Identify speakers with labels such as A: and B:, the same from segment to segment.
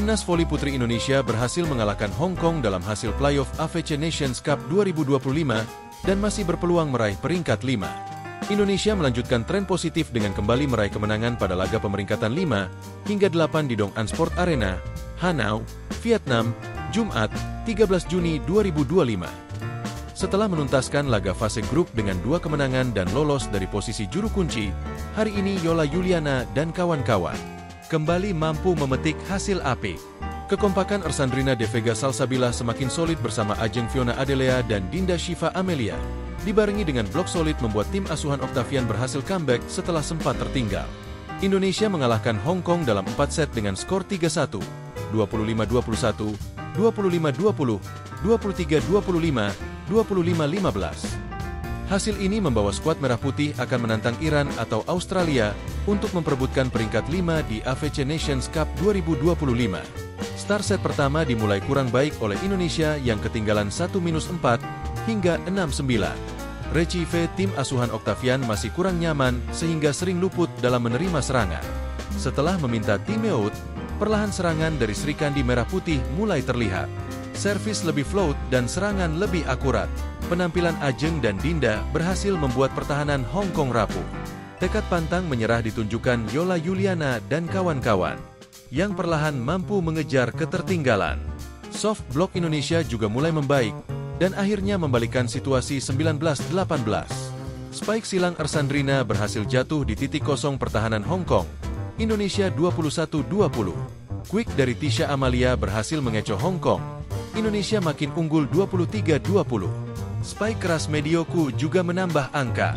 A: Timnas voli putri Indonesia berhasil mengalahkan Hong Kong dalam hasil playoff AFC Nations Cup 2025 dan masih berpeluang meraih peringkat 5. Indonesia melanjutkan tren positif dengan kembali meraih kemenangan pada laga pemeringkatan 5 hingga 8 di Dong An Sport Arena, Hanau, Vietnam, Jumat, 13 Juni 2025. Setelah menuntaskan laga fase grup dengan 2 kemenangan dan lolos dari posisi juru kunci, hari ini Yola Yuliana dan kawan-kawan kembali mampu memetik hasil apik. Kekompakan Ersandrina De Vega Salsabila semakin solid bersama Ajeng Fiona Adelea dan Dinda Shiva Amelia. Dibarengi dengan blok solid membuat tim asuhan Octavian berhasil comeback setelah sempat tertinggal. Indonesia mengalahkan Hong Kong dalam 4 set dengan skor 3-1, 25-21, 25-20, 23-25, 25-15. Hasil ini membawa skuad Merah Putih akan menantang Iran atau Australia untuk memperebutkan peringkat 5 di AFC Nations Cup 2025. Start set pertama dimulai kurang baik oleh Indonesia yang ketinggalan 1-4 hingga 6-9. Recife, tim asuhan Octavian masih kurang nyaman sehingga sering luput dalam menerima serangan. Setelah meminta timeout, perlahan serangan dari Srikandi Merah Putih mulai terlihat. Servis lebih float dan serangan lebih akurat. Penampilan Ajeng dan Dinda berhasil membuat pertahanan Hong Kong rapuh. Tekad pantang menyerah ditunjukkan Yola Yuliana dan kawan-kawan, yang perlahan mampu mengejar ketertinggalan. Soft block Indonesia juga mulai membaik, dan akhirnya membalikkan situasi 19-18. Spike silang Ersandrina berhasil jatuh di titik kosong pertahanan Hong Kong. Indonesia 21-20. Quick dari Tisha Amalia berhasil mengecoh Hong Kong. Indonesia makin unggul 23-20. Spike keras Medioku juga menambah angka.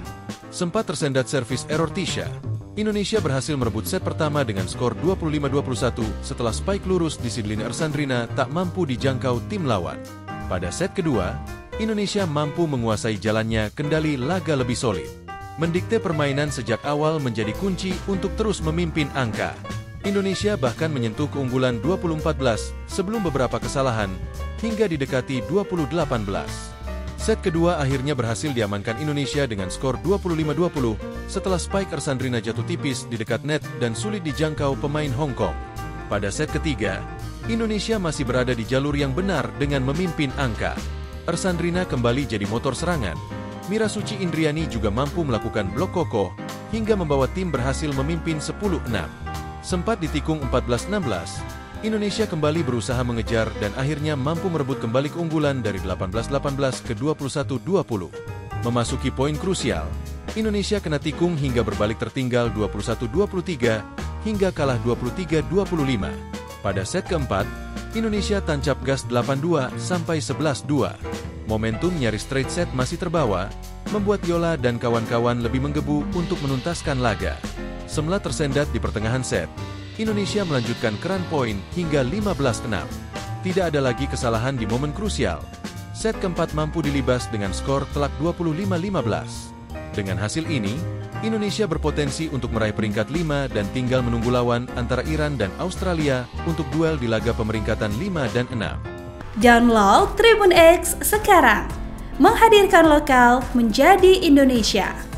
A: Sempat tersendat servis error Tisha. Indonesia berhasil merebut set pertama dengan skor 25-21 setelah spike lurus di Sidlin Ersandrina tak mampu dijangkau tim lawan. Pada set kedua, Indonesia mampu menguasai jalannya kendali laga lebih solid. Mendikte permainan sejak awal menjadi kunci untuk terus memimpin angka. Indonesia bahkan menyentuh keunggulan 20-14 sebelum beberapa kesalahan hingga didekati 20-18. Set kedua akhirnya berhasil diamankan Indonesia dengan skor 25-20 setelah spike Ersandrina jatuh tipis di dekat net dan sulit dijangkau pemain Hong Kong. Pada set ketiga, Indonesia masih berada di jalur yang benar dengan memimpin angka. Ersandrina kembali jadi motor serangan. Mira Suci Indriani juga mampu melakukan blok kokoh hingga membawa tim berhasil memimpin 10-6. Sempat ditikung 14-16, Indonesia kembali berusaha mengejar dan akhirnya mampu merebut kembali keunggulan dari 18-18 ke 21-20. Memasuki poin krusial, Indonesia kena tikung hingga berbalik tertinggal 21-23 hingga kalah 23-25. Pada set keempat, Indonesia tancap gas 8-2 sampai 11-2. Momentum nyaris straight set masih terbawa, membuat Yola dan kawan-kawan lebih menggebu untuk menuntaskan laga. Semula tersendat di pertengahan set, Indonesia melanjutkan keran poin hingga 15-6. Tidak ada lagi kesalahan di momen krusial. Set keempat mampu dilibas dengan skor telak 25-15. Dengan hasil ini, Indonesia berpotensi untuk meraih peringkat 5 dan tinggal menunggu lawan antara Iran dan Australia untuk duel di laga pemeringkatan 5 dan 6.
B: Download Tribun X sekarang. Menghadirkan lokal menjadi Indonesia.